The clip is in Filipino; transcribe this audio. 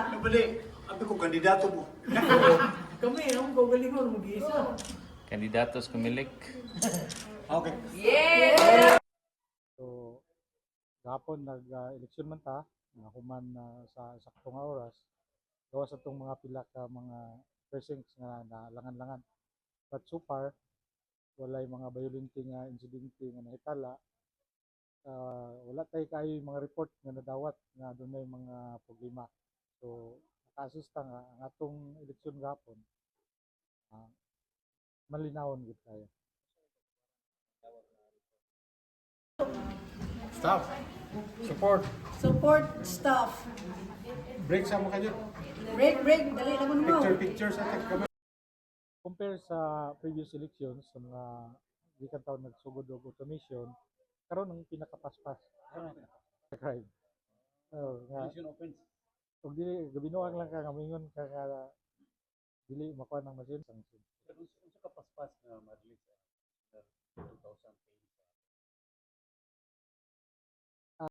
Nabali, abi ko kandidato mo. Kami, ang gagalingon, mag-iisa. Kandidatos kumilik. Okay. So, gapon nag-eleksyon man ta, nga human sa saktong nga oras, gawa sa itong mga pila ka mga precincts nga nalangan-langan. But so far, walay mga violente nga insidente nga nahitala. Wala tayo kayo mga report nga nadawat nga doon may mga problema. So, naka-assista nga ang atong eleksyon gapon, malinawon gid tayo. Staff, support. Support staff. Break sa mga kayo. Break, dali naman mo. Picture sa kami. Compare sa previous elections sa mga gikan taon nagsugod og automation, karon ang pinakapaspas sa crime. Nga ug dili gabinuang lang ka nga mingon ka nga dili makuha ng machine sanction. Unsa ka paspas nga ma-release sa 2000?